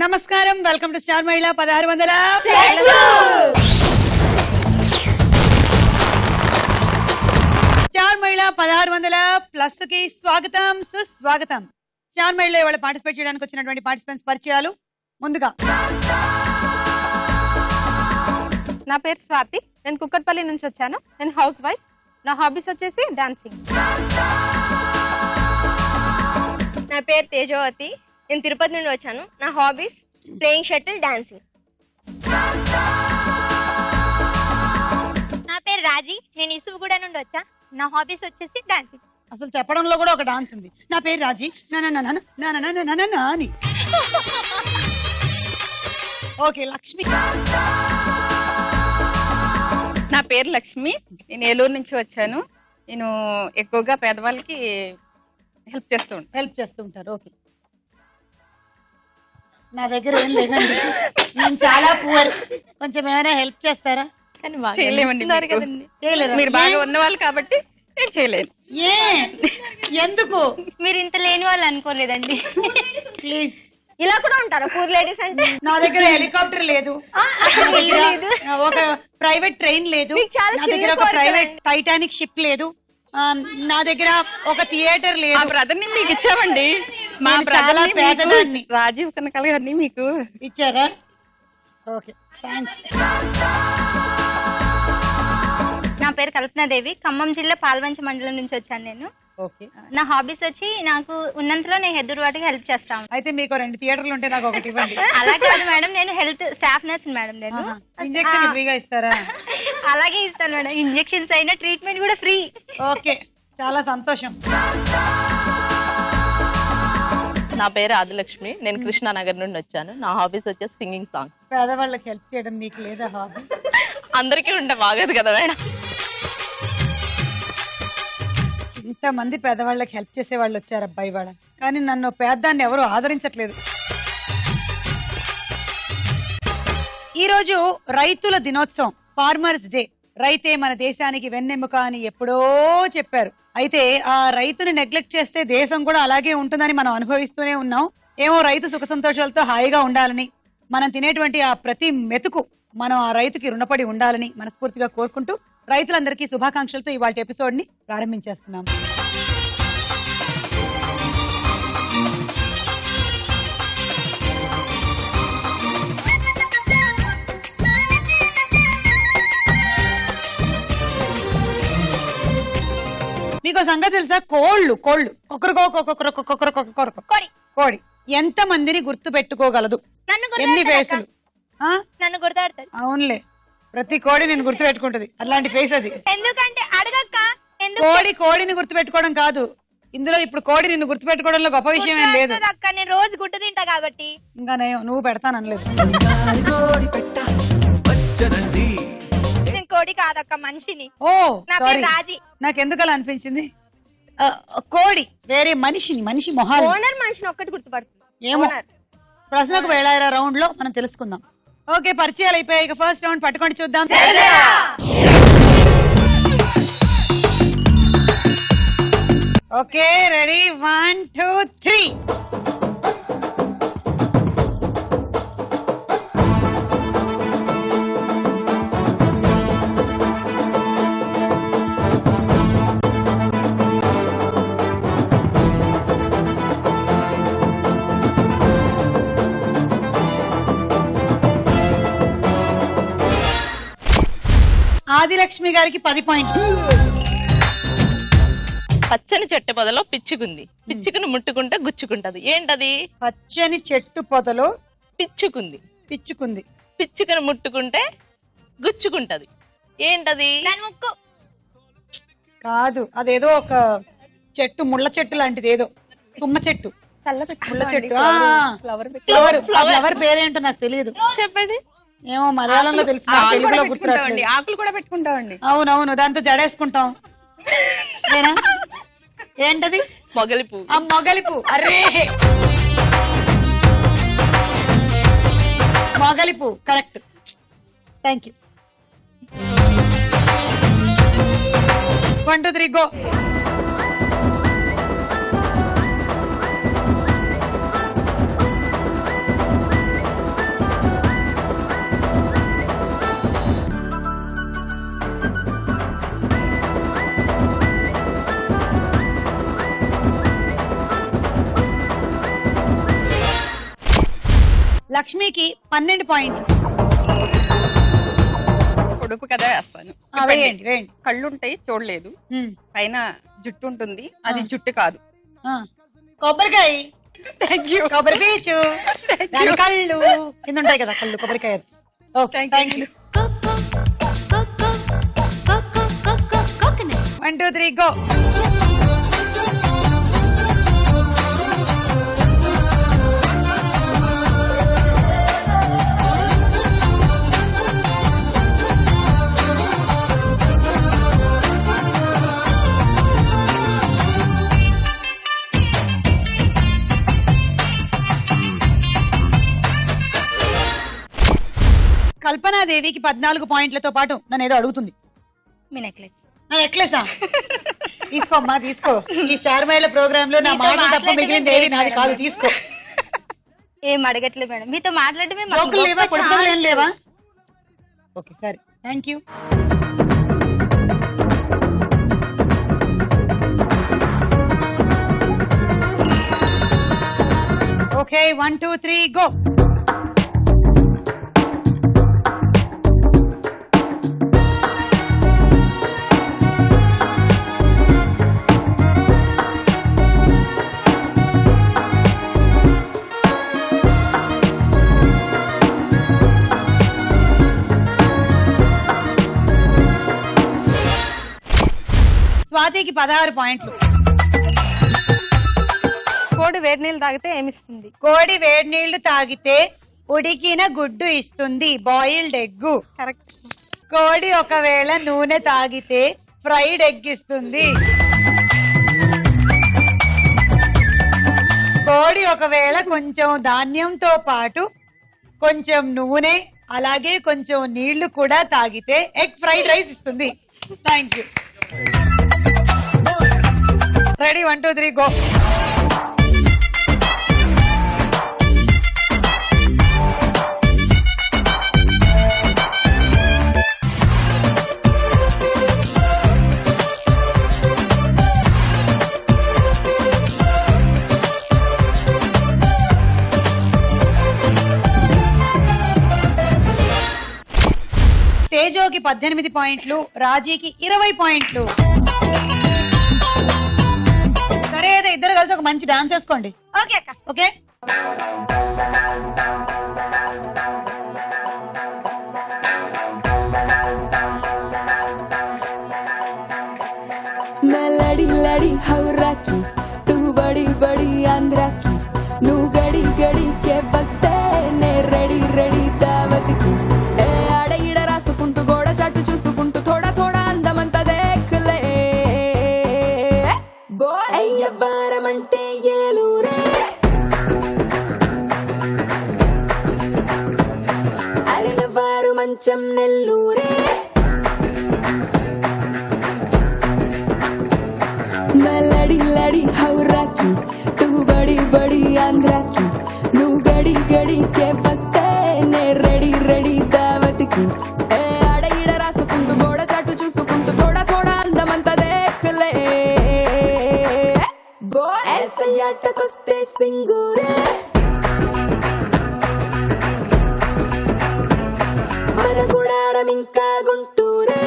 నమస్కారం, welcome to star మహిళ 1600 star మహిళ 1600 ప్లస్ కి స్వాగతం సుస్వాగతం. స్టార్ మహిళలో ఇవాళ పార్టిసిపేట్ చేయడానికి వచ్చినటువంటి పార్టిసిపెంట్స్ పరిచయాలు. ముందుగా నా పేరు స్వాతి, నేను కుక్కట్పల్లి నుంచి వచ్చాను. నేను హౌస్ వైఫ్. నా హాబీస్ వచ్చేసి డాన్సింగ్. నా పేరు తేజవతి, నేను తిరుపతి నుండి వచ్చాను. నా హాబీస్ ప్లేయింగ్ షటిల్, డాన్సింగ్. నా పేరు రాజీ, నేను ఇసుగుడ నుండి వచ్చా. నా హాబీస్ వచ్చేసి డాన్సింగ్. అసలు చెప్పడంలో కూడా ఒక డాన్స్ ఉంది. నా పేరు రాజీ అని. ఓకే, లక్ష్మి. నా పేరు లక్ష్మి, నేను ఏలూరు నుంచి వచ్చాను. నేను ఎక్కువగా పేదవాళ్ళకి హెల్ప్ చేస్తూ ఉంటారు. ఓకే, నా దగ్గర ఏం లేదండి, నేను చాలా పూర్. కొంచెం ఏమైనా హెల్ప్ చేస్తారా? చేయలేరు, మీరు బాగా ఉన్నవాళ్ళు కాబట్టి నేను చేయలేను. ఎందుకు? మీరు ఇంత లేని వాళ్ళు అనుకోలేదండి. ప్లీజ్. ఇలా కూడా ఉంటారా పూర్ లేడీస్ అంటే? నా దగ్గర హెలికాప్టర్ లేదు, ఒక ప్రైవేట్ ట్రైన్ లేదు, నా దగ్గర ఒక ప్రైవేట్ టైటానిక్ షిప్ లేదు, నా దగ్గర ఒక థియేటర్ లేదు. మా బ్రదర్ ని మీకు ఇచ్చామండి. మా బ్రదర్ పేదదాన్ని రాజీవ్ కనకాల గారిని మీకు ఇచ్చారా? Okay, thanks. నా పేరు కల్పనాదేవి, ఖమ్మం జిల్లా పాల్వంచ మండలం నుంచి వచ్చాను నేను. ఓకే, నా హాబీస్ వచ్చి నాకు ఉన్నంతలో నేను ఎదురువాటికి హెల్ప్ చేస్తాను. అయితే మీకు 2 థియేటర్లు ఉంటే నాకు ఒకటి ఇవ్వండి. అలా కాదు మేడం, నేను హెల్త్ స్టాఫ్ నర్స్ మేడం. నేను ఇంజెక్షన్ ఫ్రీగా ఇస్తారా? అలాగే ఇస్తాను మేడం, ఇంజెక్షన్స్ అయినా ట్రీట్మెంట్ కూడా ఫ్రీ. ఓకే, చాలా సంతోషం. నా పేరు ఆదిలక్ష్మి, నేను కృష్ణానగర్ నుండి వచ్చాను. నా హాబీస్ వచ్చేసి సింగింగ్ సాంగ్స్. పేదవాళ్ళకి హెల్ప్ చేయడం మీకు లేదా హాబీ? అందరికీ ఉంటే బాగోదు కదా మేడం. ఇంతమంది పేదవాళ్ళకి హెల్ప్ చేసే వాళ్ళు వచ్చారు అబ్బాయి వాడ, కానీ నన్ను పేదాన్ని ఎవరు ఆదరించట్లేదు. ఈరోజు రైతుల దినోత్సవం, ఫార్మర్స్ డే. రైతే మన దేశానికి వెన్నెముక అని ఎప్పుడో చెప్పారు. అయితే ఆ రైతుని నెగ్లెక్ట్ చేస్తే దేశం కూడా అలాగే ఉంటుందని మనం అనుభవిస్తూనే ఉన్నాం. ఏమో రైతు సుఖ సంతోషాలతో హాయిగా ఉండాలని, మనం తినేటువంటి ఆ ప్రతి మెతుకు మనం ఆ రైతుకి రుణపడి ఉండాలని మనస్ఫూర్తిగా కోరుకుంటూ రైతులందరికీ శుభాకాంక్షలతో ఇవాళ ఎపిసోడ్ ని ప్రారంభించేస్తున్నాం. మీకు సంగతి తెలుసా? కోళ్ళు కోడి ఎంత మందిని గుర్తు పెట్టుకోగలదు? ఎన్ని ఫేసులు? నన్ను గుర్తాడుతుంది. అవునులే, ప్రతి కోడి నేను గుర్తు పెట్టుకుంటది, అలాంటి ఫేస్ అది. ఎందుకంటే అడగక్క, కోడిని గుర్తు పెట్టుకోవడం కాదు ఇందులో. ఇప్పుడు కోడి నిన్ను గుర్తు పెట్టుకోవడంలో గొప్ప విషయం ఏం లేదు. నేను రోజు గుడ్డు తింటా కాబట్టి. ఇంకా నువ్వు పెడతానలేదు. నేను కోడి కాదక్క, మనిషిని. ఓ నా పేరు రాజీ. నాకెందుకు అలా అనిపించింది? కోడి వేరే మనిషి మొహాలు. ఓనర్ మనిషిని ఒక్కటి గుర్తుపడుతుంది. ఏమో, ప్రశ్నకు వేళ రౌండ్ లో మనం తెలుసుకుందాం. ఓకే, పరిచయాలు అయిపోయాయి. ఇక ఫస్ట్ రౌండ్ పట్టుకొని చూద్దాం. Okay, ready? 1 2 3. ఆదిలక్ష్మి గారికి 10 పాయింట్లు. పచ్చని చెట్టు పొదలో పిచ్చుకుంది, పిచ్చుకుని ముట్టుకుంటే గుచ్చుకుంటది. ఏంటది? పచ్చని చెట్టు పొదలో పిచ్చుకుంది, పిచ్చుకుని ముట్టుకుంటే గుచ్చుకుంటది. ఏంటది? కాదు, అదేదో ఒక చెట్టు, ముళ్ళ చెట్టు లాంటిది, ఏదో తుమ్మ చెట్టు, ముళ్ళ చెట్టు. ఫ్లవర్ పేరేంటో నాకు తెలియదు. చెప్పండి. ఏమో మలయాళంలో తెలుసు, తెలుగులో గుర్తురాట్లేదు. ఆకులు కూడా పెట్టుకుంటామండి. అవునవును, దాంతో జడేసుకుంటాం. ఏంటది? మొగలి పువ్వు. ఆ మొగలి పువ్వు. అరే, మొగలి పువ్వు కరెక్ట్. Thank you. 1 2 3 గో. లక్ష్మికి 12 పాయింట్లు. పొడుపు కదా వేస్తాను. వేయండి వేయండి. కళ్ళు ఉంటాయి చూడలేదు, పైన జుట్టు ఉంటుంది, అది జుట్టు కాదు. కొబ్బరికాయ. కొబ్బరి పీచు, దాని కళ్ళు కింద ఉంటాయి కదా కళ్ళు, కొబ్బరికాయ. Thank you. 1 2 3 గో. కల్పనాదేవికి 14 పాయింట్లతో పాటు నన్ను ఏదో అడుగుతుంది. మీ నెక్లెస్. నెక్లెసా? తీసుకోమ్మా తీసుకో. ఈ స్టార్ మహిళ ప్రోగ్రామ్ లో నా మాటలు తప్ప మిగిలింది ఏది నాది కాదు, తీసుకో. ఏం అడగట్లేదు మేడం, మీతో మాట్లాడటమే. జోకులు లేవా, పొడుపులు ఏం లేవా? ఓకే సరే, థ్యాంక్ యూ. Okay 1 2 3 go. స్వాతికి 16 పాయింట్లు. కోడి వేడి నీళ్ళు తాగితే ఏమిస్తుంది? కోడి వేడి నీళ్లు తాగితే ఉడికిన గుడ్డు ఇస్తుంది, బాయిల్డ్ ఎగ్. కరెక్ట్. కోడి ఒకవేళ నూనె తాగితే ఫ్రైడ్ ఎగ్ ఇస్తుంది. కోడి ఒకవేళ కొంచెం ధాన్యంతో పాటు కొంచెం నూనె అలాగే కొంచెం నీళ్లు కూడా తాగితే ఎగ్ ఫ్రైడ్ రైస్ ఇస్తుంది. Thank you. Ready 1 2 3 go. తేజోకి 18 పాయింట్లు, రాజీకి 20 పాయింట్లు. సరే అయితే ఇద్దరు కలిసి ఒక మంచి డాన్స్ వేసుకోండి. ఓకే అక్క. ఓకే. मैं लड़ी लड़ी हवरा की, तू बड़ी बड़ी आंध्रा की, नू गड़ी गड़ी के बस्ते ने रेडी रेडी दावत की. ए आड़ इड़ रासुकुंटू गोड़ चाटू चूसुकुंटू थोड़ा थोड़ा अंदमंता देख ले. बो अय्य बारमंटे येलूरे, अरे नवारू मंचम नेल्लूरे. मैं लड़ी लड़ी हवरा की, तू बड़ी बड़ी आंध्रा की, नू गड़ी गड़ी के बस्ते ने रेडी रेडी दावत की. ए आड़ इड़ रासुकुंटू गोड़ चाटू चूसुकुंटू थोड़ा थोड़ा अंदमंता देख ले. बो ऐसे आटకొస్తే సింగూరే, మన గుడారం ఇంకా గుంటూరే.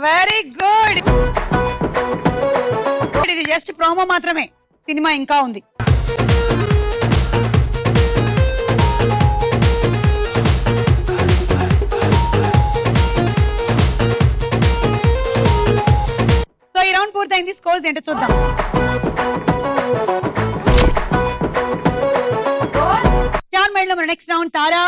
Very good. ఇది జస్ట్ ప్రోమో మాత్రమే, సినిమా ఇంకా ఉంది. సో ఈ రౌండ్ పూర్తయింది. స్కోర్స్ ఏంటో చూద్దాం. స్టార్ మైండ్ లో మన నెక్స్ట్ రౌండ్ తారా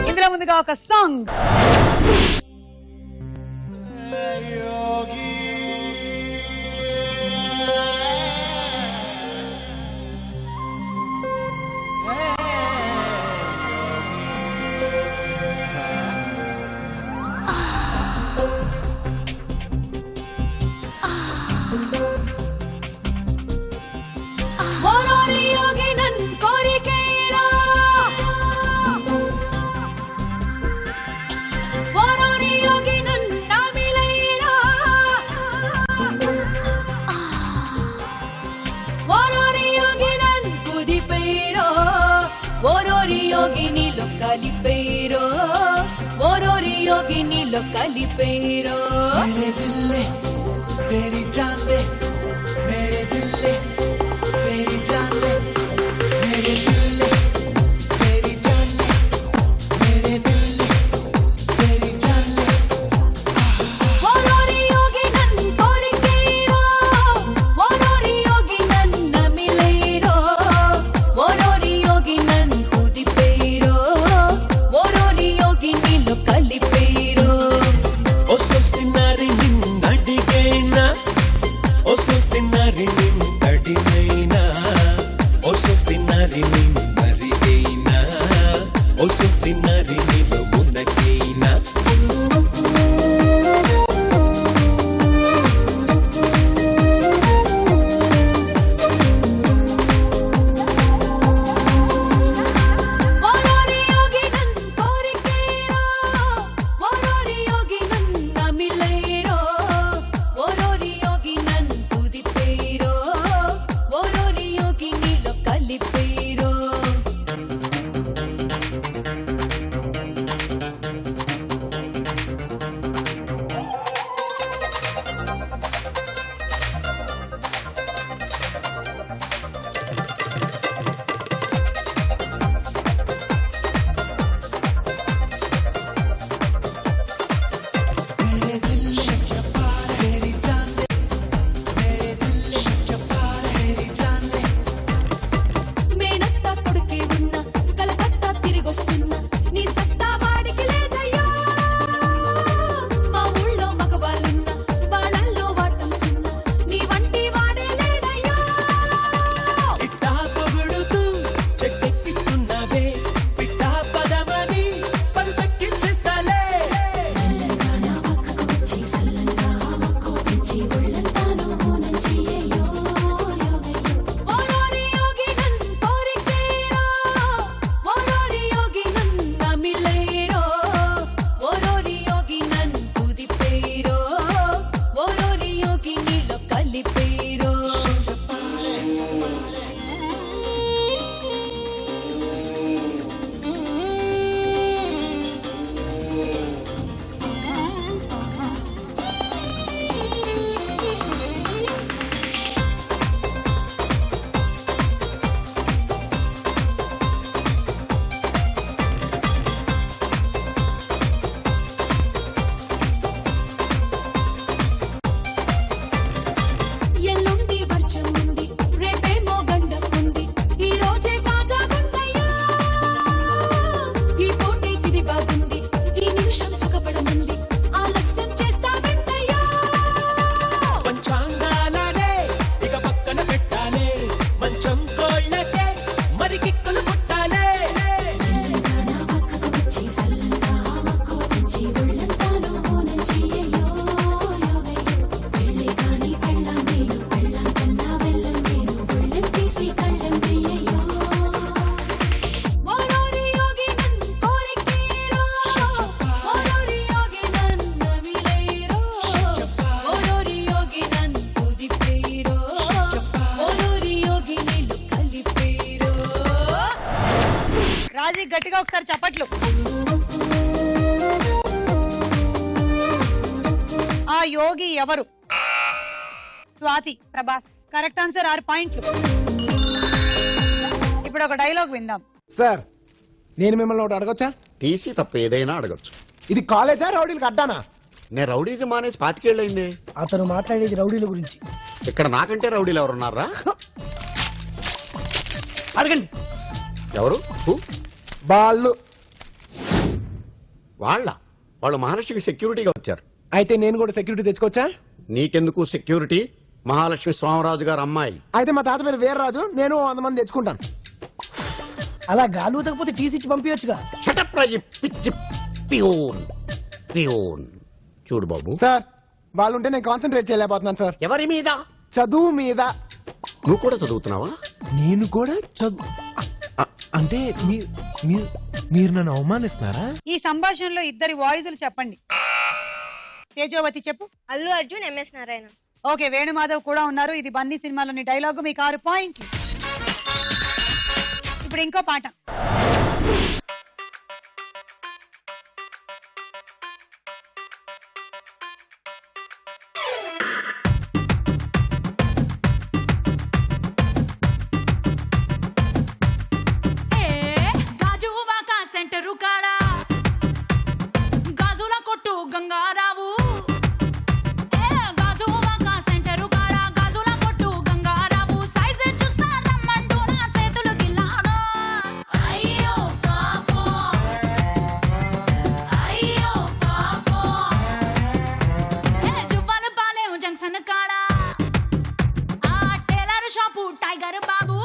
ఇందులో ముందుగా ఒక సాంగ్. కలిపేరో ఓరోరి యోగి నీలో కలిపేరో मेरे दिल ले तेरी जान ले मेरे दिल ले तेरी जान ले मेरे दिल ले तेरी जान ले मेरे दिल ले तेरी जान ले ఓరోరి యోగి నన్ను కోరికేరో ఓరోరి యోగి నన్ను మిలేరో ఓరోరి యోగి నన్ను కుదిపేరో ఓరోరి యోగి నీలో కలిపేరో ओ सोसिनारी निन्नडिगेना ओ सोसिनारी निन्नडिगेना ओ सोसिनारी निन्नरिगेना ओ सोसिनारी निलो मुनगेना ఓరోరి యోగి నన్ను కోరికేరో ఓరోరి యోగి నన్ను మిలేరో ఓరోరి యోగి నన్ను కుదిపేరో ఓరోరి యోగి నీలో కలిపేరో मेरे दिल शक्य पार तेरी जान ले मेरे दिल शक्य पार तेरी जान ले మేనత్త కొడుకే ఉన్నా కలకత్తా తిరిగొస్తున్నా నీ సత్తా వాడికి లేదయ్యా మా ఊళ్ళో మగవాళ్ళున్నా వాళ్ళల్లో వాటం సున్నా నీ వంటి వాడే లేడయ్యా ఇట్టా పొగుడుతూ చెట్టెక్కిస్తున్నావే పిట్టా పదమని పరుపెక్కించేస్తాలే మెల్లంగా నా పక్కకు వచ్చి సల్లంగా మక్కువెంచి ఒళ్ళంతాను మౌనం చెయ్యయ్యో ఓరోరి యోగి నన్ను కోరికేరో ఓరోరి యోగి నన్ను మిలేరో ఓరోరి యోగి నన్ను కుదిపేరో ఓరోరి యోగి నీలో కలిపేరో ఎల్లుండి వర్షం ఉంది రేపేమో గండం ఉంది ఈ రోజే తాజాగుందయ్యా ఈ పోటీకిది బాగుంది ఈ నిమిషం సుఖపడమంది ఆలస్యం చేస్తావంటయ్యా పంచాంగాలనే ఇక పక్కన పెట్టాలే మంచం కోళ్ళకే మరి కిక్కులు పుట్టాలే మెల్లంగా నా పక్కకు వచ్చి సల్లంగా మక్కువెంచి ఒళ్ళంతాను మౌనం చెయ్యయ్యో పెళ్ళే కాని పెళ్ళాం నేను పెళ్ళాం కన్నా వెళ్ళం నేను ఒళ్ళెం తీసి కళ్ళెం వెయ్యయ్యో ఓరోరి యోగి నన్ను కోరికేరో ఓరోరి యోగి నన్ను మిలేరో ఓరోరి యోగి నన్ను కుదిపేరో ఓరోరి యోగి నీలో కలిపేరో రాజీ గట్టిగా ఒకసారి చప్పట్లు. ఆ యోగి ఎవరు? స్వాతి. ప్రభాస్. కరెక్ట్ ఆన్సర్ 6 పాయింట్లు. ఇప్పుడు ఒక డైలాగ్ విందాం. సార్ నేను మిమ్మల్ని ఒకటి అడగొచ్చా? టీసీ తప్ప ఏదైనా అడగచ్చు. ఇది కాలేజా రౌడీలకు అడ్డానా? నేను రౌడీజం మానేసి 25 ఏళ్ళైంది. అతను మాట్లాడేది రౌడీల గురించి. ఇక్కడ నాకంటే రౌడీలు ఎవరున్నారా? అడగండి. ఎవరు? వాళ్ళు వాళ్ళు మహాలక్ష్మికి సెక్యూరిటీగా వచ్చారు. అయితే నేను కూడా సెక్యూరిటీ తెచ్చుకోవచ్చా? నీకెందుకు సెక్యూరిటీ? మహాలక్ష్మి స్వామరాజు గారు అమ్మాయి. అయితే మా తాత పేరు వీర్రాజు, నేను 100 మంది తెచ్చుకుంటాను. అలా గాలి ఊతకపోతే టీసీ ఇచ్చి పంపించచ్చుగా. షటప్ రాజీ పిచ్చి పియోన్. చూడు బాబు సార్ వాళ్ళుంటే నేను కాన్సన్ట్రేట్ చేయలేకపోతున్నాను సార్. ఎవరి మీద? చదువు మీద. నువ్వు కూడా చదువుతున్నావా? నేను కూడా అంటే మీరు నన్ను అవమానిస్తున్నారా? ఈ సంభాషణలో ఇద్దరి వాయిస్లు చెప్పండి. తేజోవతి చెప్పు. అల్లు అర్జున్, ఎంఎస్ నారాయణ. ఓకే, వేణుమాధవ్ కూడా ఉన్నారు. ఇది బన్నీ సినిమాలోని డైలాగ్. మీకు 6 పాయింట్లు. ఇప్పుడు ఇంకో పాట. టైగర్ బాబు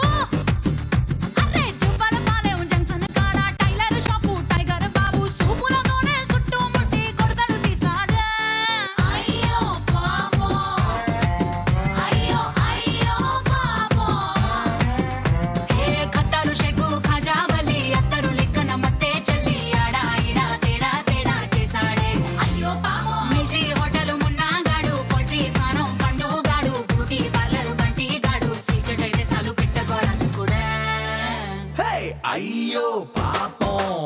అరే జువ్వల పాలెం జంక్షన్ కాడ టైలర్ షాపు టైగర్ బాబు సూపులతోనే చుట్టుముట్టి కొడతలు తీసాడే అయ్యో పాపో అయ్యో అయ్యో పాపో ఏ ఖట్టాలు షెగు ఖజావలి అత్తరు లెక్కన మత్తే చల్లి ఆడా ఈడా తేడా తేడా చేసాడే అయ్యో పాపో మిల్ట్రీ హోటల్ మున్నాగాడు పొట్రీ ఫారం పండుగాడు బ్యూటీ పార్లర్ బంటి గాడు సీక్రెట్ అయితే సాలు పెట్టకోవడానికి కూడా అయ్యో పాపం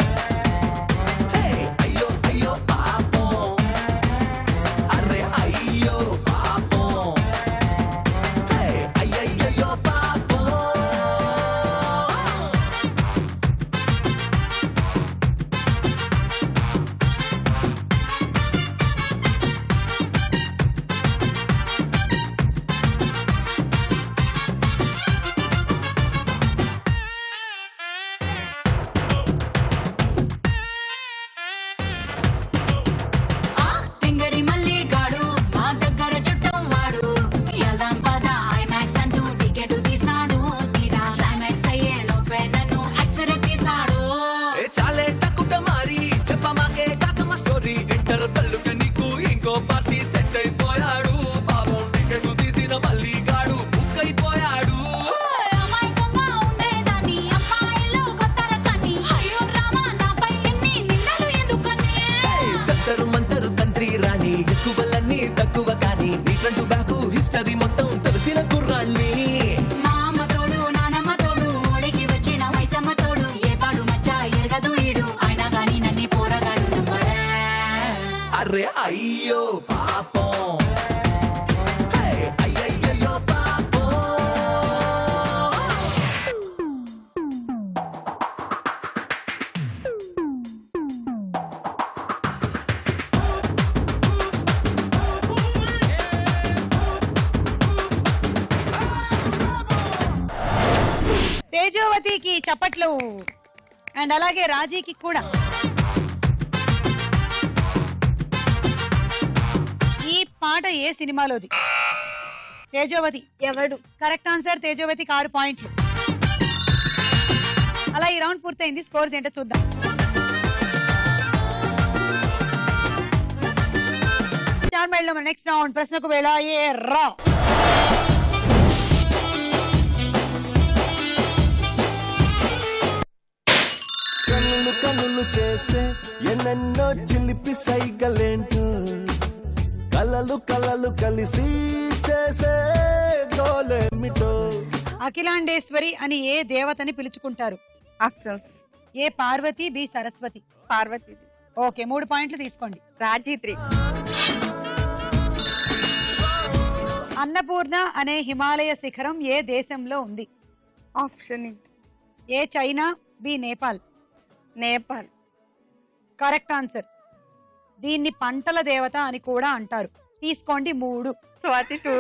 అయ్యో అయ్యో పాపం అరే అయ్యో పాపం అయ్యయ్యో పాపం తింగరి మల్లి గాడు మా దగ్గర చుట్టం వాడు ఎల్దాం పద ఐమాక్స్ అంటూ టికెట్ తీసాడు తీరా క్లైమాక్స్ అయ్యే లోపే నన్ను యాక్సిడెంట్ తీసాడు చాలే టక్కుట మారి చెప్పమాకే కాకమ్మ స్టోరీ ఇంటర్ కల్లుగా నీకు ఇంకో పార్టీ సెట్ అయిపోయాడు పాపం టికెట్ తీసిన మళ్ళీ గాడు బుక్ అయిపోయాడు అమాయకంగా ఉండేదాన్ని అమ్మాయిలో కొత్త రకాన్ని అయ్యో డ్రామా నాపై ఎన్ని నిందలు ఎందుకని చత్తరు మంతరు తంత్రి రాణి ఎక్కువలన్నీ తక్కువ కానీ నీ ఫ్రంట్ బ్యాక్ హిస్టరీ మొత్తం తెలిసిన కుర్రాణ్ణి మా అమ్మ తోడు నానమ్మ తోడు ఓడికి వచ్చిన వైసమ్మ తోడు ఏ పాడు మచ్చ ఎరగదు ఈడు అయినా గాని నన్ను పోరగాడు నమ్మడే అరే అయ్యో పాపం అయ్యయ్యో పాపం తేజోవతికి చప్పట్లు అండ్ అలాగే రాజీకి కూడా. ఈ పాట ఏ సినిమాలోది? తేజోవతి. ఎవడు? Correct answer. తేజోవతికి 6 పాయింట్లు. అలా ఈ రౌండ్ పూర్తయింది. స్కోర్స్ ఏంటో చూద్దాం. నెక్స్ట్ రౌండ్ ప్రశ్నకు వేళ ఏ రా. కన్నులు కన్నులు చేసే ఎన్నెన్నో చిలిపి సైగలేంటో కలలు కలలు కలిసి చేసే గోలేమిటో. అఖిలాండేశ్వరి అని ఏ దేవతని పిలుచుకుంటారు? ఆప్షన్స్. ఏ పార్వతి, బి సరస్వతి. పార్వతి. ఓకే, 3 పాయింట్లు తీసుకోండి. రాజీత్రి. అన్నపూర్ణ అనే హిమాలయ శిఖరం ఏ దేశంలో ఉంది? Option. A China, B Nepal. Nepal. Correct answer. దీన్ని పంటల దేవత అని కూడా అంటారు. తీసుకోండి 3. స్వాతి 2.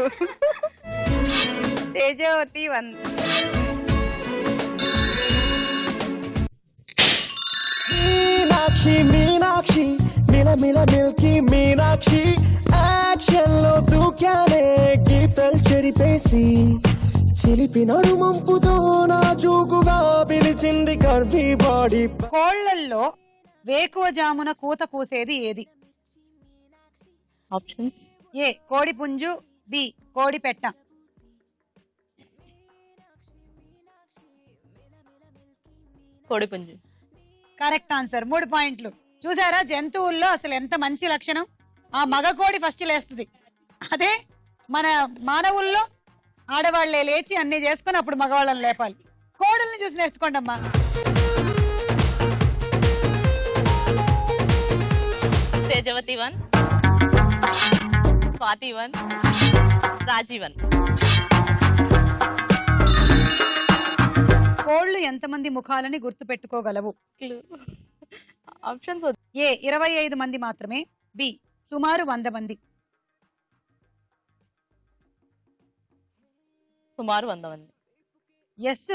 తేజవతి 1. మీనాక్షి మీనాక్షి మిల మిల మిల్కి మీనాక్షి యాక్షన్ లో దూకానే గీతలు చెరిపేసి చిలిపిన రుమంపుతో నా చూకుగా పిలిచింది కర్వీ బాడీ. కోళ్లల్లో వేకువజామున కూత కూసేది ఏది? ఆప్షన్స్. ఏ కోడి పుంజు, బి కోడి పెట్ట. కోడిపుంజు. Correct answer. 3 పాయింట్లు. చూసారా జంతువుల్లో అసలు ఎంత మంచి లక్షణం. ఆ మగ కోడి ఫస్ట్ లేస్తుంది. అదే మన మానవుల్లో ఆడవాళ్లే లేచి అన్ని చేసుకుని అప్పుడు మగవాళ్ళని లేపాలి. కోడల్ని చూసి నేర్చుకోండి అమ్మా. తేజవతి 1, స్వాతి 1, రాజీ 1. కోళ్లు ఎంతమంది ముఖాలని గుర్తు పెట్టుకోగలవు? ఆప్షన్స్. ఏ 25 మంది మాత్రమే, బి సుమారు 100 మంది. సుమారు 100 మంది. ఎస్,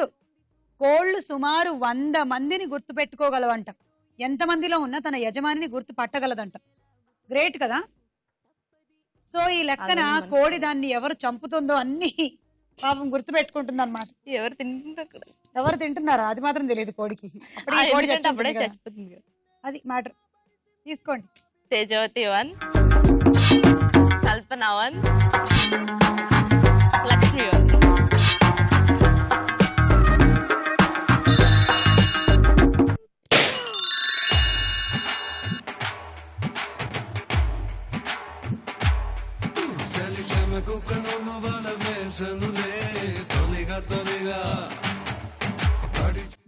కోళ్లు సుమారు 100 మందిని గుర్తు పెట్టుకోగలవంట. ఎంత మందిలో ఉన్నా తన యజమానిని గుర్తు పట్టగలదంట. గ్రేట్ కదా. సో ఈ లెక్కన కోడి దాన్ని ఎవరు చంపుతుందో అన్ని పాపం గుర్తు పెట్టుకుంటుంది అనమాట. ఎవరు తింటున్నారు? ఎవరు తింటున్నారా అది మాత్రం తెలియదు కోడికి. అప్పుడే ఈ కోడి చచ్చిపోతుంది కదా. అది మ్యాటర్. తీసుకోండి. తేజవతి 1, కల్పన 1, లక్ష్మి 1.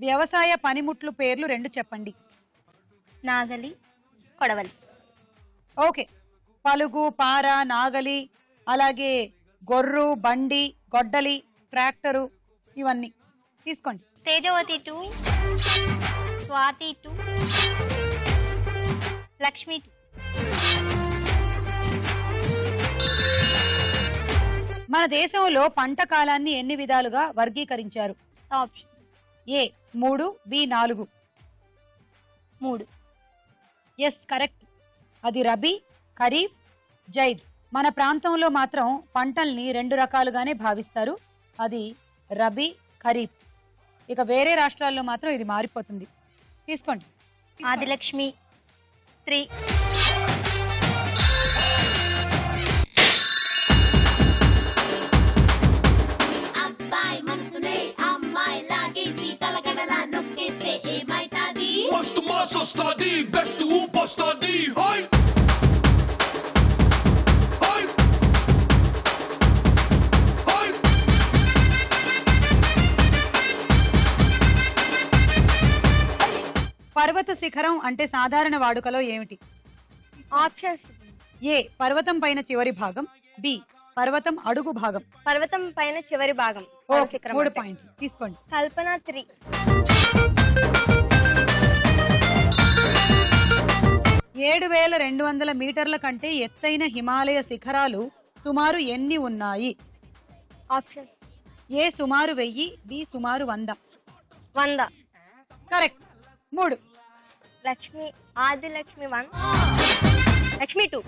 వ్యవసాయ పనిముట్లు పేర్లు 2 చెప్పండి. నాగలి, కొడవలి. ఓకే. పలుగు, పార, నాగలి, అలాగే గొర్రు, బండి, గొడ్డలి, ట్రాక్టరు, ఇవన్నీ తీసుకోండి. తేజవతి 2, స్వాతి 2, లక్ష్మి 2. మన దేశంలో పంట కాలాన్ని ఎన్ని విధాలుగా వర్గీకరించారు? Option A 3, B 4. 3. Yes correct. అది రబీ, ఖరీఫ్, జైద్. మన ప్రాంతంలో మాత్రం పంటల్ని 2 రకాలుగానే భావిస్తారు. అది రబీ, ఖరీఫ్. ఇక వేరే రాష్ట్రాల్లో మాత్రం ఇది మారిపోతుంది. తీసుకోండి. ఆదిలక్ష్మి 3. అబ్బాయి మనసునే అమ్మాయి లాగేసి తలగడలా నొక్కేస్తే ఏమైతాది? మస్తు మాస్ వస్తాది, బెస్ట్ ఊపు వస్తాది. Hi hi hi. పర్వత శిఖరం అంటే సాధారణ వాడుకలో ఏమిటి? ఆప్షన్స్ ఏ పర్వతం పైన చివరి భాగం, బి పర్వతం అడుగు భాగం. పర్వతం పైన చివరి భాగం. ఓకే, 3 పాయింట్లు తీసుకోండి. కల్పన 3. 7,200 మీటర్ల కంటే ఎత్తైన హిమాలయ శిఖరాలు సుమారు ఎన్ని ఉన్నాయి? ఆప్షన్ ఏ సుమారు 1000, బి సుమారు 100. 100. కరెక్ట్. 3. లక్ష్మి, ఆదిలక్ష్మి 1, లక్ష్మి 2.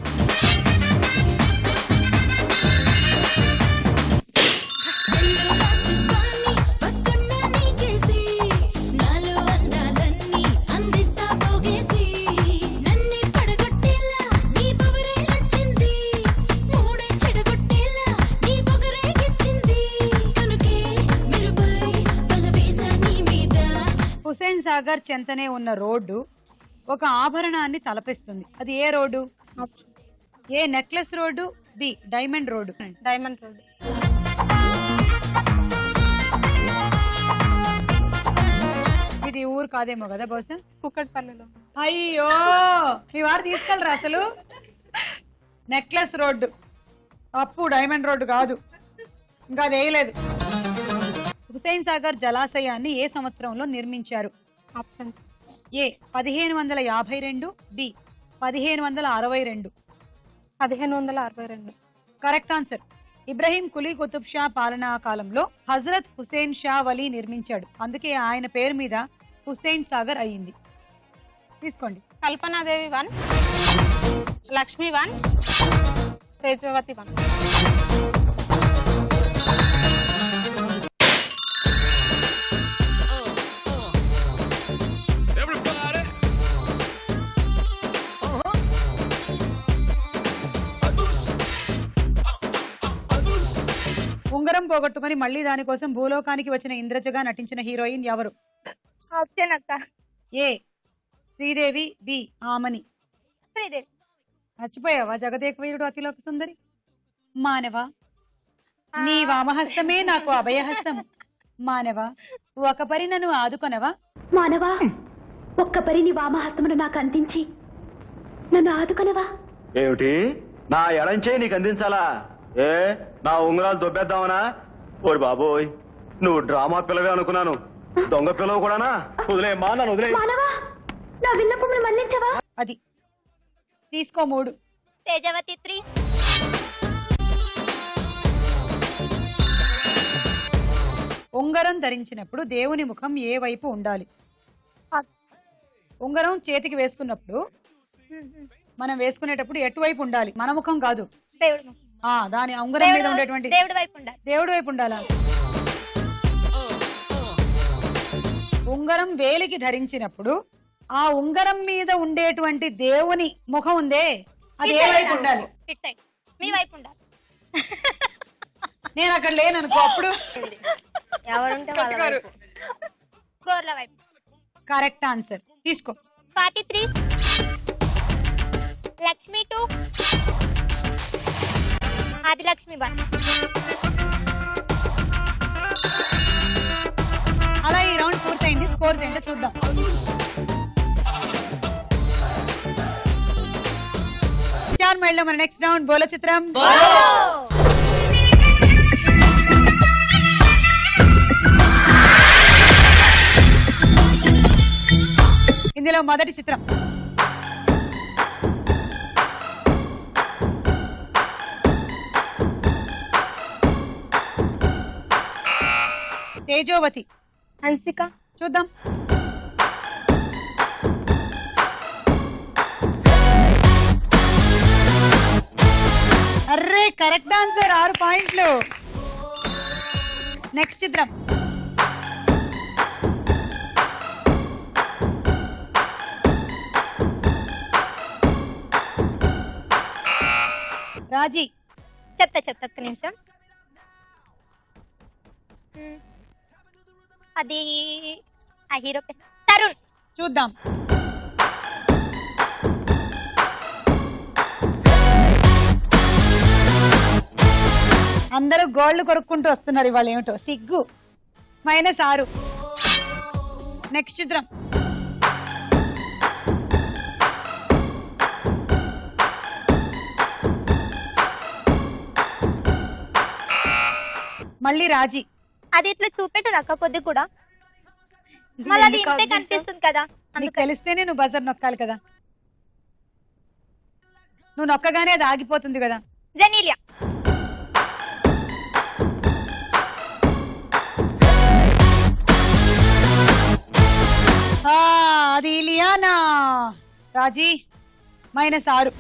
హుసేన్ సాగర్ చెంతనే ఉన్న రోడ్డు ఒక ఆభరణాన్ని తలపిస్తుంది. అది ఏ road? A necklace road, B diamond road. Diamond road. ఇది ఊరు కాదేమో కదా బహుశా. కుక్కట్పల్లిలో. అయ్యో, మీ వారు తీసుకెళ్ళరా అసలు? నెక్లెస్ రోడ్డు అప్పు, డైమండ్ రోడ్డు కాదు. ఇంకా అది వేయలేదు. హుసేన్ సాగర్ జలాశయాన్ని ఏ సంవత్సరంలో నిర్మించారు? Options A 1552, B 1562. 1562. Correct answer. Ibrahim Quli Qutb Shah పాలనా కాలంలో హజరత్ హుసేన్ షా వలీ నిర్మించాడు. అందుకే ఆయన పేరు మీద హుసేన్ సాగర్ అయ్యింది. తీసుకోండి. కల్పనాదేవి 1, లక్ష్మి 1, తేజవతి 1. ఉంగరం పోగొట్టుకుని మళ్ళీ దానికోసం భూలోకానికి వచ్చిన ఇంద్రజగా నటించిన హీరోయిన్ ఎవరు? ఆప్షన్ అక్క ఏ శ్రీదేవి, బి ఆమని. శ్రీదేవి. మర్చిపోయావా జగదేక వీరుడు అతిలోక సుందరి? మానవా నీ వామహస్తమే నాకు అభయహస్తము. మానవా ఒక పరి నన్ను ఆదుకొనవా? మానవా ఒక్క పరి నీ వామహస్తమును నాకు అందించి నన్ను ఆదుకొనవా? ఏమిటి నా ఎడంచే నీకు అందించాలా? ఏ నా ఉంగరాలు దొబ్బేద్దామనా? ఓరి బాబోయ్, నువ్వు డ్రామా పిల్లవే అనుకున్నాను. దొంగ పిల్లవు కూడానా? వదిలేమ్మా, నన్ను వదిలే. మానవా నా విన్నపమును మన్నించవా? అది తీసుకో. 3. తేజవతి 3. ఉంగరం ధరించినప్పుడు దేవుని ముఖం ఏ వైపు ఉండాలి? ఉంగరం చేతికి వేసుకున్నప్పుడు మనం వేసుకునేటప్పుడు ఎటువైపు ఉండాలి? మన ముఖం కాదు. దాని ఉంగరం మీద ఉండేటువంటి దేవుడి వైపు ఉండాలి. దేవుడి వైపు ఉండాలా? ఉంగరం వేలికి ధరించినప్పుడు ఆ ఉంగరం మీద ఉండేటువంటి దేవుని ముఖం ఉందే అది ఏ వైపు ఉండాలి? మీ వైపు ఉండాలి. నేను అక్కడ లేననుకో అప్పుడు ఎవరుంటే వాళ్ళ వైపు. గోర్ల వైపు. Correct answer. తీసుకో. 43. లక్ష్మి 2. ఆదిలక్ష్మి 1. అలా ఈ రౌండ్ పూర్తయింది. స్కోర్ ఏంటో చూద్దాం. స్టార్ మైల్ లో మన నెక్స్ట్ రౌండ్ బోలో చిత్రం. ఇందులో మొదటి చిత్రం తేజోవతి. హన్సిక. చూద్దాం. Array correct answer. 6 పాయింట్లు. నెక్స్ట్ చిత్రం రాజీ. చెప్తా ఒక్క నిమిషం. అది ఆ హీరో తరుణ్. చూద్దాం. అందరూ గోల్డ్ కొరుక్కుంటూ వస్తున్నారు ఇవాళ. ఏమిటో సిగ్గు. -6. నెక్స్ట్ చిత్రం మళ్ళీ రాజీ. అది ఇట్లా చూపెట్టారు అక్క కొద్ది కూడా. మళ్ళీ అది ఇంతే కనిపిస్తుంది కదా. నీకు తెలిస్తేనే నువ్వు బజర్ నొక్కాలి కదా. నువ్వు నొక్కగానే అది ఆగిపోతుంది కదా. జెనీలియా. అది ఇలియానా. రాజీ -6.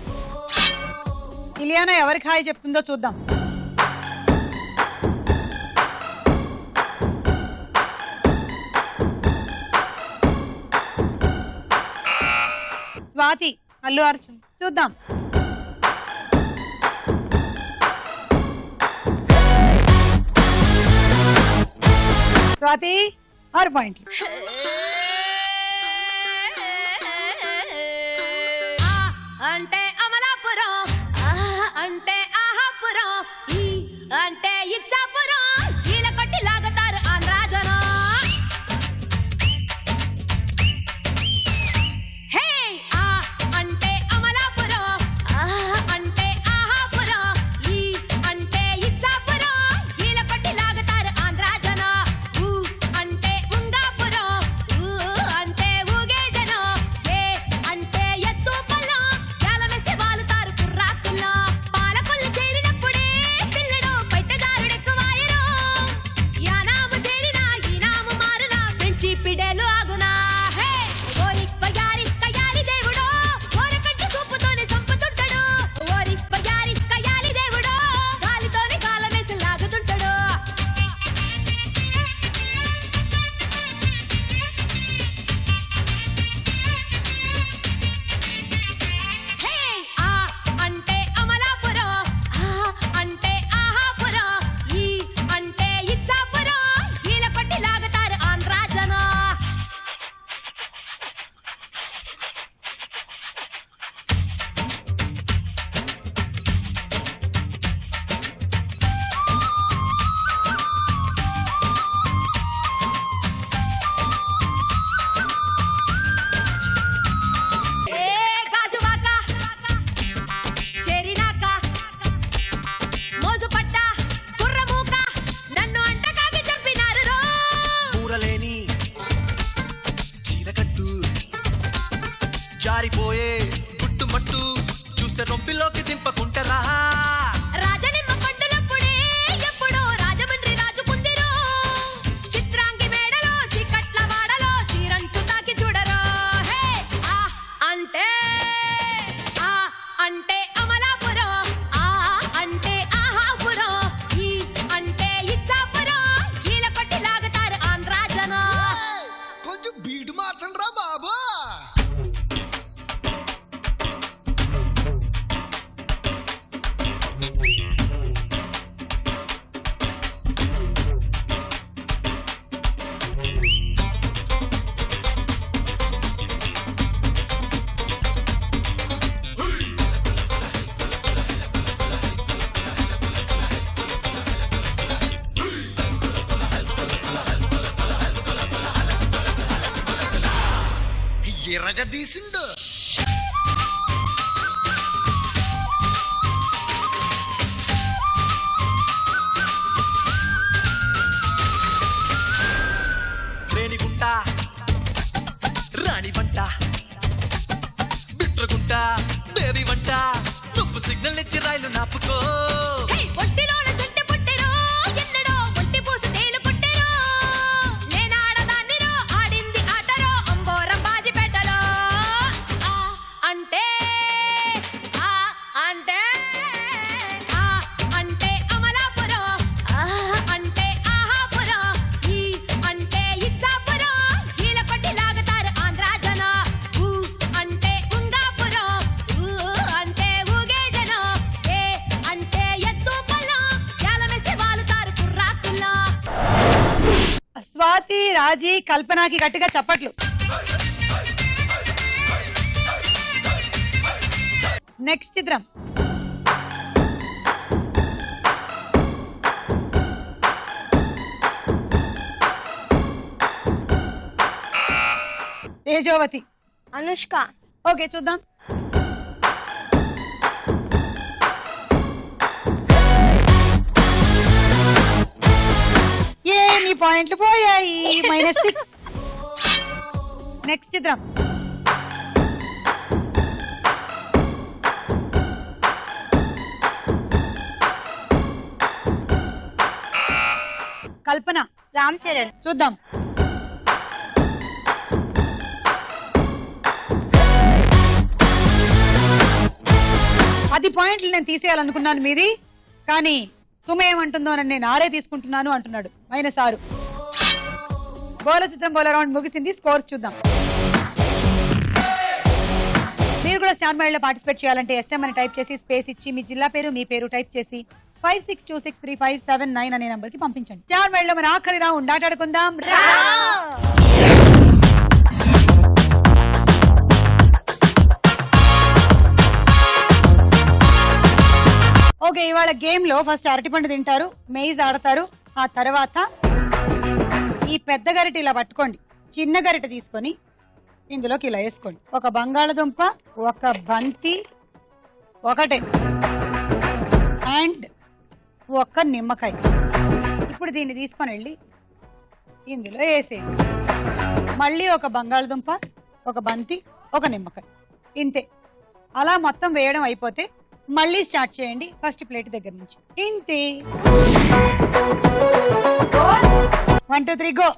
ఇలియానా ఎవరికి హాయ్ చెప్తుందో చూద్దాం. స్వాతి. అల్లు అర్జున్. చూద్దాం. స్వాతి 6 పాయింట్లు. అంటే అమలాపురం, అంటే ఆహాపురం, అంటే ఇచ్చాపురం, ఈల కొట్టి లాగుతారు ఆంధ్రా జనం. హే అంటే అమలాపురం, అంటే ఆహాపురం, అంటే ఇచ్చాపురం, ఈల కొట్టి లాగుతారు ఆంధ్రా జనం. అంటే ఉంగాపురం, అంటే ఊగే జనం. అంటే ఎత్తు పల్లం, యాలమేసి వాలుతారు కుర్రాకుల్లా. పాలకొల్లు చేరినప్పుడే పిల్లడు పైటదారుడెక్కువాయరు. యానాము చేరినా ఈనాము మారునా ఫ్రెండ్షిప్ పిడేలు ఆగునా. హే ఓరి పయారి కయాలి దేవుడో, ఓరకంటి సూపుతోనే సంపుతుంటాడు. ఓరి పయారి కయాలి దేవుడో, గాలితోనే కాలమేసి లాగుతుంటాడు. హే అంటే అమలాపురం, అంటే ఆహాపురం, అంటే ఇచ్చాపురం, ఈల కొట్టి లాగుతారు ఆంధ్రా జనం. ఏ గాజువాక, చెరినాక, మోజుపట్ట, కుర్రమూక, నన్ను అంటకాగి చంపినారు రో. ఊరలేని చీరకట్టు జారిపోయే గుట్టుమట్టు చూస్తే రొంపిలోకి దింపకుంటరా. రాజనిమ్మ పండులప్పుడే ఎప్పుడో రాజమండ్రి రాజుకుందిరో. చిత్రాంగి మేడలో చీకట్ల వాడలో చీరంచు తాకి చూడరో. హే అంటే అంటే అమలాపురం, అంటే ఇరగదీసిండు. రేణిగుంట రాణి వంట బిట్రగుంట బేబీ వంట నువ్వు సిగ్నల్ ఇచ్చి రైలు నాపుకో. స్వాతి, రాజీ, కల్పనకి గట్టిగా చప్పట్లు. నెక్స్ట్ చిత్రం. తేజోవతి, అనుష్క. ఓకే చూద్దాం. నీ పాయింట్లు పోయాయి, -6. నెక్స్ట్ చిత్రం. కల్పన, రామ్ చరణ్. చూద్దాం. అది పాయింట్లు నేను తీసేయాలనుకున్నాను మీది, కానీ సుమ ఏమంటుందో నేను 6 తీసుకుంటున్నాను అంటున్నాడు. -6. గోల చిత్రం గోల రౌండ్ ముగిసింది. స్కోర్స్ చూద్దాం. మీరు కూడా స్టార్ మైల్ లో పార్టిసిపేట్ చేయాలంటే SM అని టైప్ చేసి స్పేస్ ఇచ్చి మీ జిల్లా పేరు మీ పేరు టైప్ చేసి 56263579 అనే నంబర్ కి పంపించండి. స్టార్ మైల్ లో మన ఆఖరి రౌండ్ ఆటాడుకుందాం. ఓకే, ఇవాళ గేమ్ లో ఫస్ట్ అరటిపండు తింటారు, మెయిజ్ ఆడతారు. ఆ తర్వాత ఈ పెద్ద గరిట ఇలా పట్టుకోండి, చిన్న గరిట తీసుకొని ఇందులోకి ఇలా వేసుకోండి. ఒక బంగాళదుంప, ఒక బంతి, ఒకటే అండ్ ఒక నిమ్మకాయ. ఇప్పుడు దీన్ని తీసుకొని వెళ్ళి ఇందులో వేసేయండి. మళ్ళీ ఒక బంగాళదుంప, ఒక బంతి, ఒక నిమ్మకాయ. ఇంతే. అలా మొత్తం వేయడం అయిపోతే మళ్ళీ స్టార్ట్ చేయండి ఫస్ట్ ప్లేట్ దగ్గర నుంచి. ఇంతే. 1 2 3 go.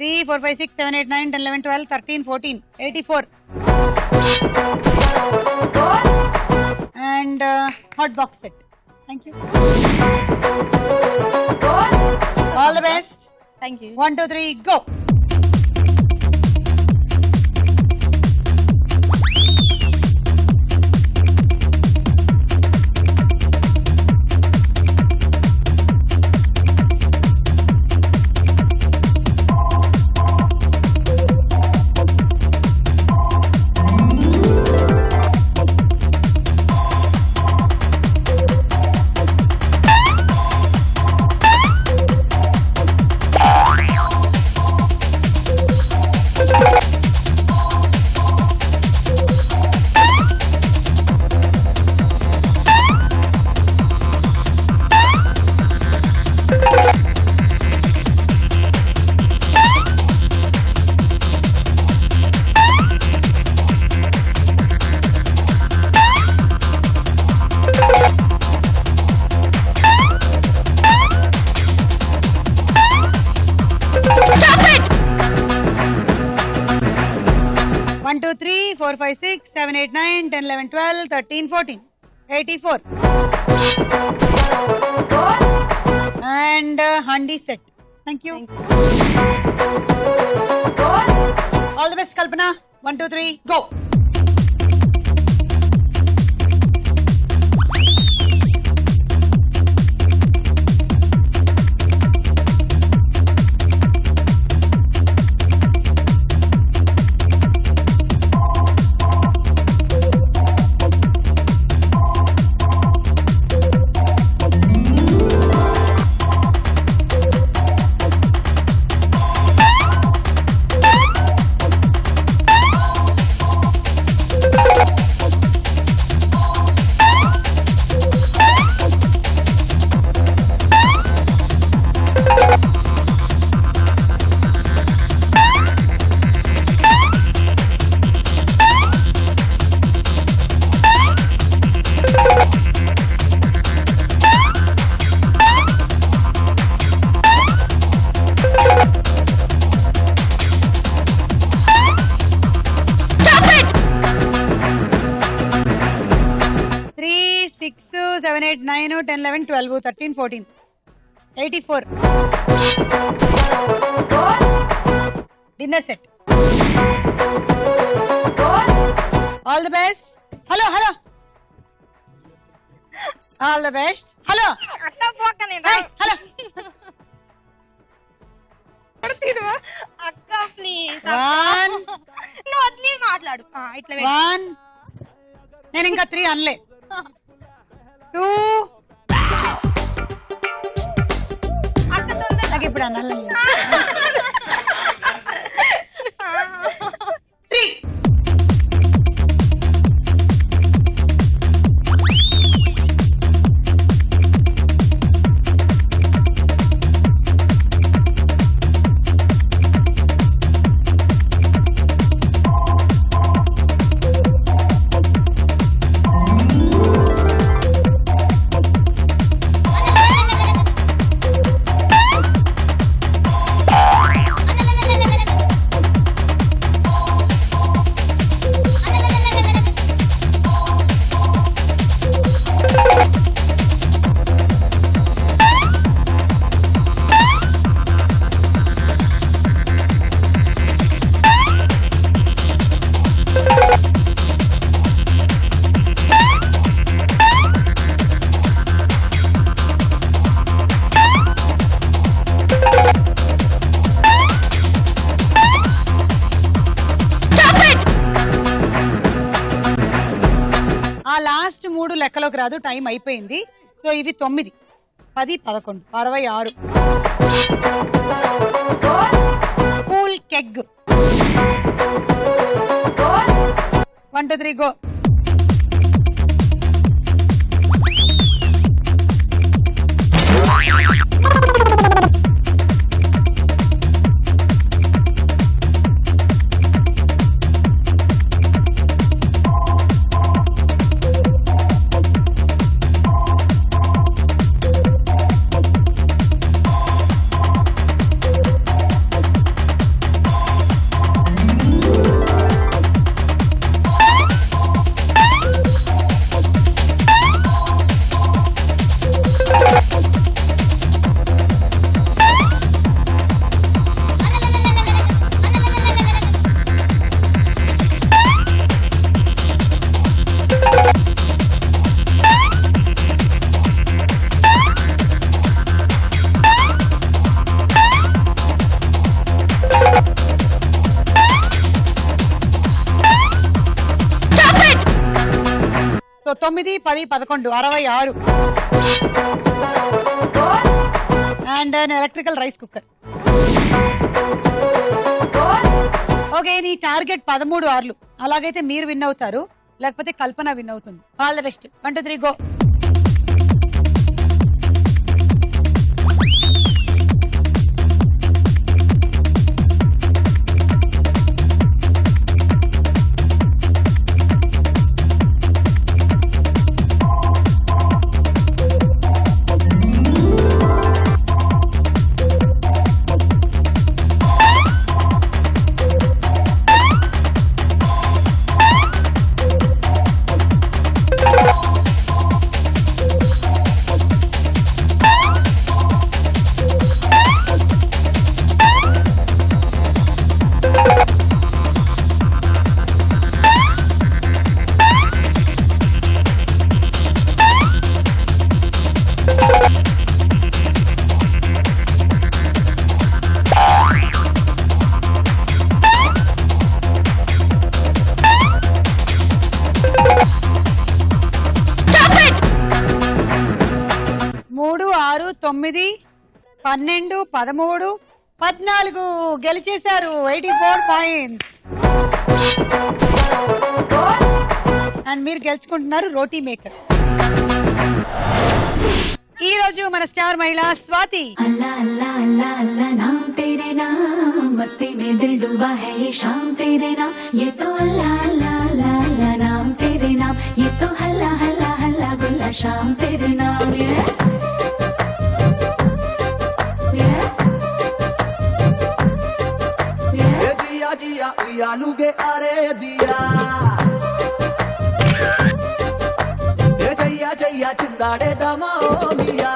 Three, 4, 5, 6, 7, 8, 9, 10, 11, 12, 13, 14, 84. And hot box set. Thank you. All the best. Thank you. 1 2 3 go. 4, 5, 6, 7, 8, 9, 10, 11, 12, 13, 14. 84. And handi set. Thank you. All the best, Kalpana. 1, 2, 3, go. Seven, 8, 9, 10, 11, 12, 13, 14. 84. Dinner set. All the best. Hello. All the best. Hello. Hey, hello. అక్క please 1. నువ్వు వదిలి మాట్లాడు ఇట్లా 1. నేను ఇంకా 3 అనలే. 2. నాకు ఇప్పుడు అనాలి. 3. లాస్ట్ 3 లెక్కలోకి రాదు, టైం అయిపోయింది. సో ఇవి 9, 10, 11, 66. Cool keg. 1, 2, 3, go. So 9, 10, 11, 66. And an electrical rice cooker. Okay, నీ టార్గెట్ 13 ఆర్లు. అలాగైతే మీరు విన్ అవుతారు, లేకపోతే కల్పన విన్ అవుతుంది. All the best. 1, 2, 3, గో. 9, 12, 13, 14 గెలిచేశారు 84 పాయింట్స్. అండ్ మీరు గెలుచుకుంటున్నారు రోటీ మేకర్. ఈ రోజు మన స్టార్ మహిళ స్వాతి. अल्लाह अल्लाह अल्लाह अल्लाह नाम तेरे नाम मस्ती में दिल डूबा है ये शाम तेरे नाम ये तो अल्लाह अल्लाह अल्लाह अल्लाह नाम तेरे नाम ये तो हल्ला हल्ला हल्ला गुल्ला शाम तेरे नाम ये जिया जिया उयालुगे अरे बिया जैया जैया चिंदाड़े दमा मिया